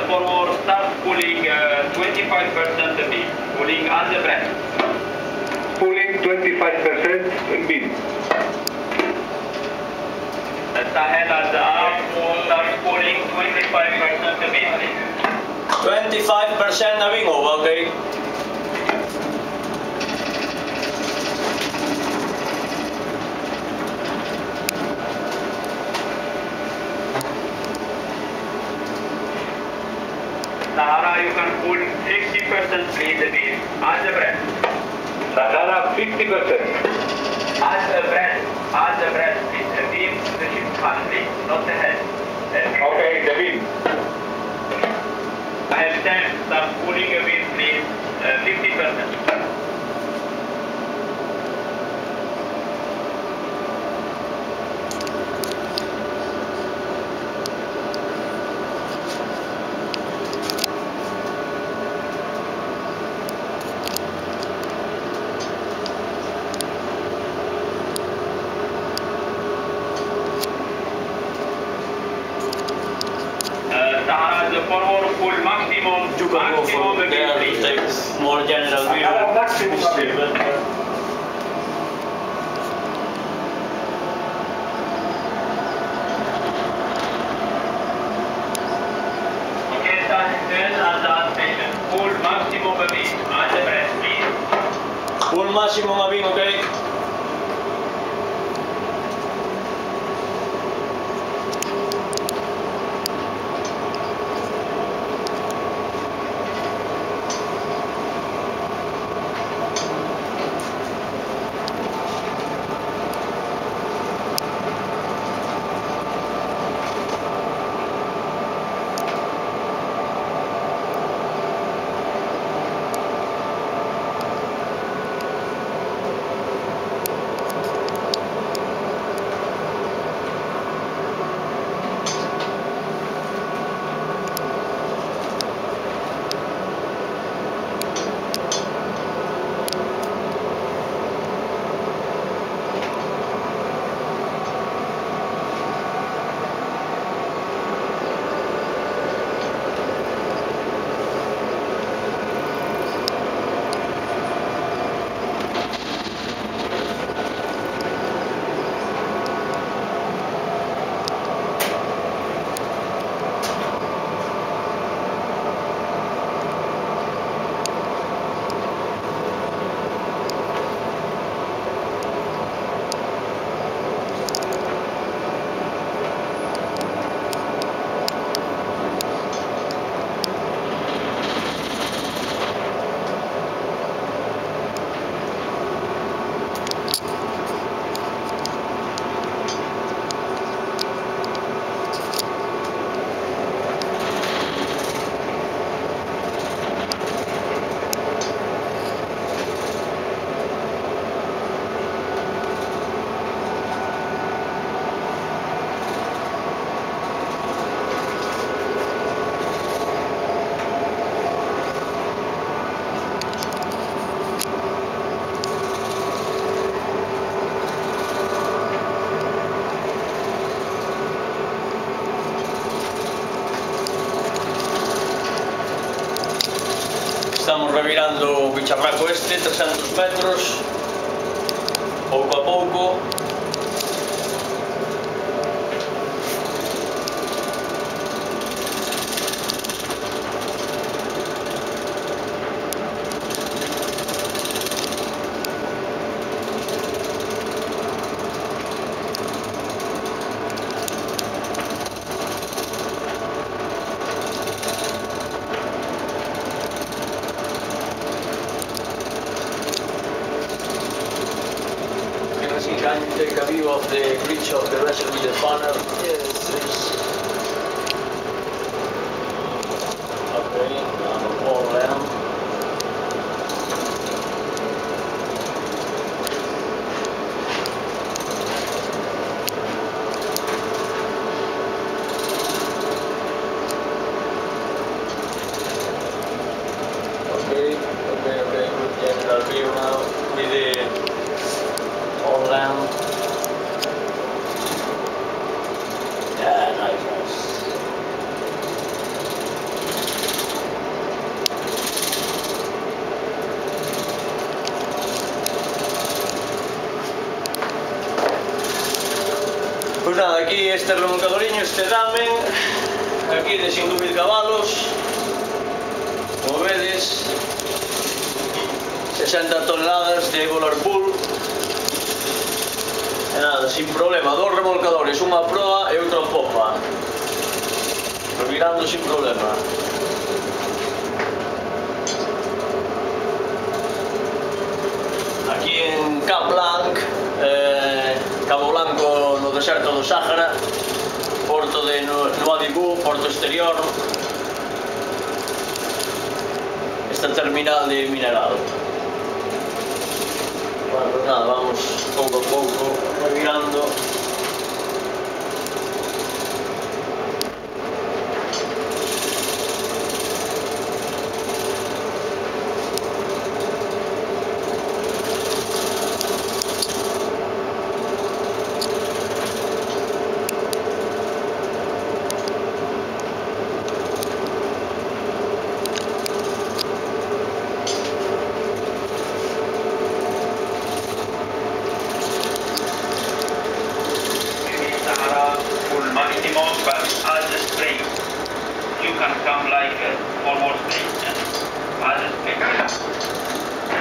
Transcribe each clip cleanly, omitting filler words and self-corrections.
forward, start pulling 25% beam. Pulling on the breath. Pulling 25% beam. Sahel at the arm, start pulling 25% beam. 25% na wing over, okay? Sahara, you can pull 60% please the beam. On the breath. Sahara 50%. On the breath, please. The beam, the ship calmly, not the head. Okay, the beam. I have 10, start pulling a beam please. 50%. Sahara, the forward pull maximum. You can go maximum for there, please. take more general view. Sahara maximum beam. Okay, then at the station, pull maximum beam. On the breath, please. Full maximum na wing, okay? Estamos revirando o bicharraco este, 300 metros, pouco a pouco. Can you take a view of the bridge of the vessel with the funnel? Yes, please. Okay, now all around. Okay, good general view now with the all land. Yeah, nice. Pues nada, aquí este remolcadoriño, este Damen, aquí de 5.000 cabalos, como vedes, 60 toneladas de Golar Bull. E nada, sin problema, dos remolcadores, unha proa e outra popa, revirando sin problema. Aquí en Cap Blanc, Cabo Blanco no deserto do Sáhara, porto de Nouadhibou, porto exterior, esta terminal de mineral. Bueno, pues nada, vamos pouco a pouco revirando.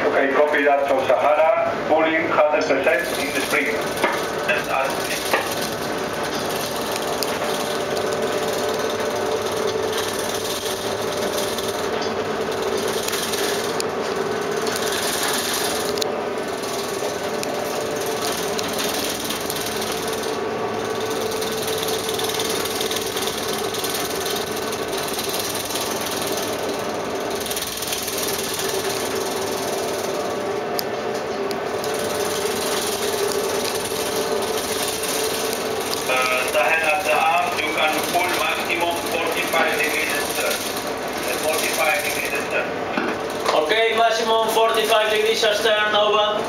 Okay, copy that from Sahara, pulling 100% in the spring. That's us. Okay, maximum 45 degrees astern, over.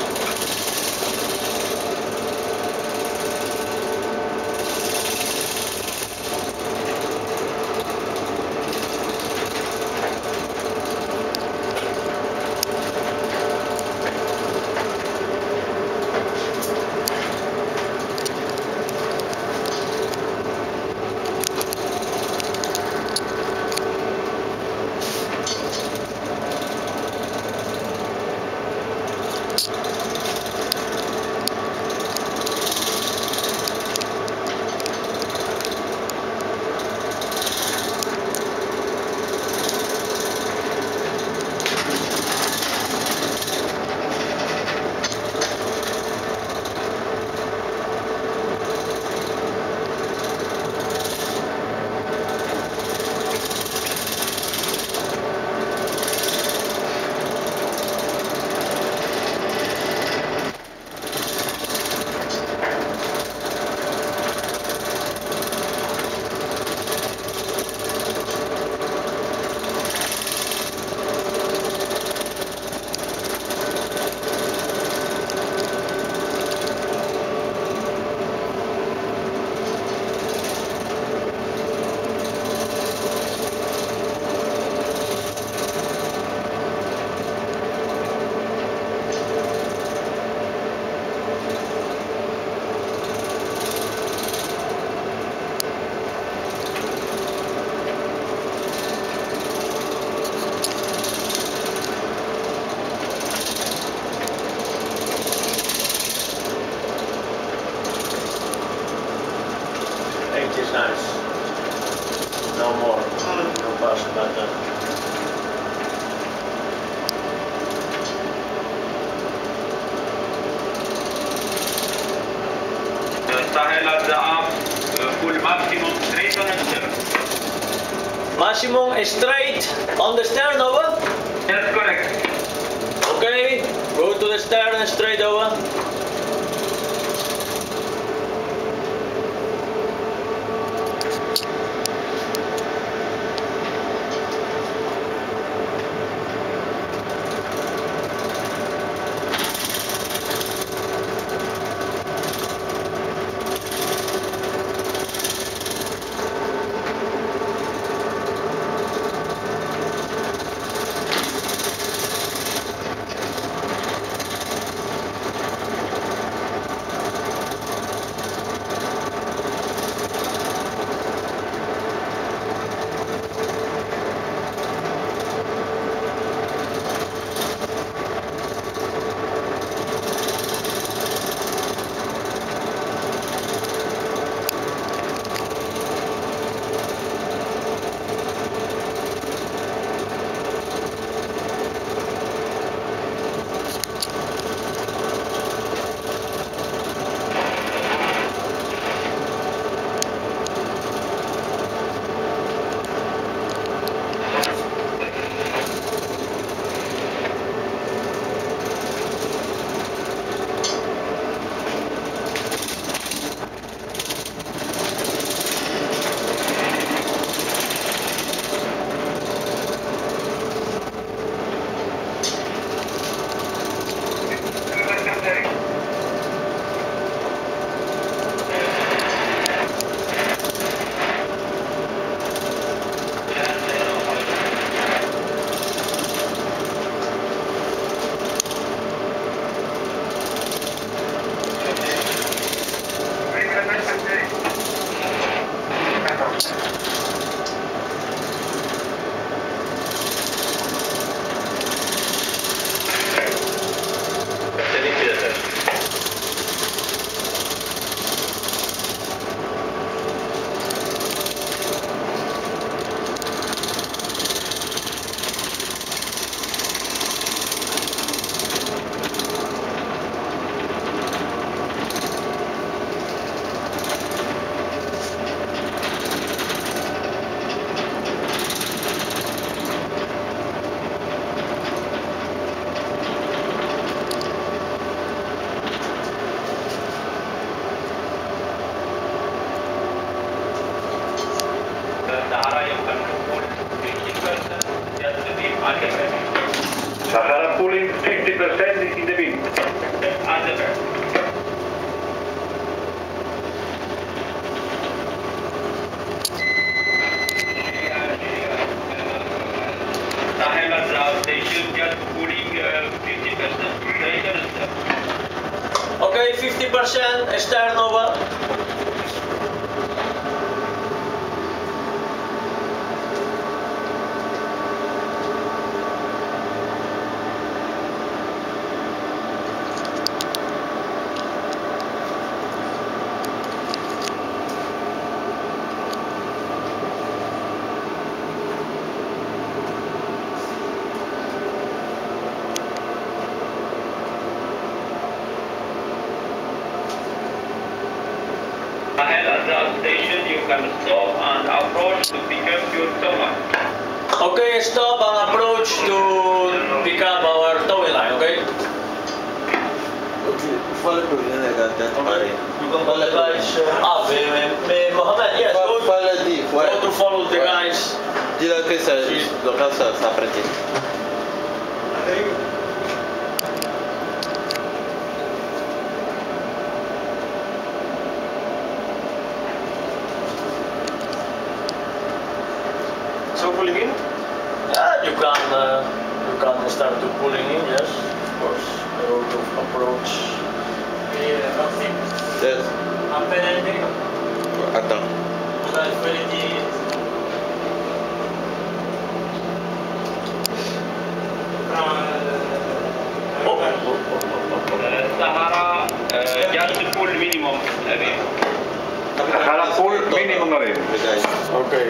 Is nice. No more. No pass about that. Sahel at the arm, full maximum straight on the stern. Maximum straight on the stern, over. That's correct. Okay, go to the stern straight over. esterno va. Ahead at the station, you can stop and approach to pick up your towel. Okay, stop and approach to pick up our towing line, okay? Fala por mim, né, cara? You can follow the guys. Mohammed, yes, Fala de go to follow the guys. Dis-leur que ça, le local s'apprêtait. So pulling in? Yeah, you can start to pulling in, yes, of course. The road of approach. Yes. Attends. Sahara, just full minimum. Sahara full minimum. Okay. Okay.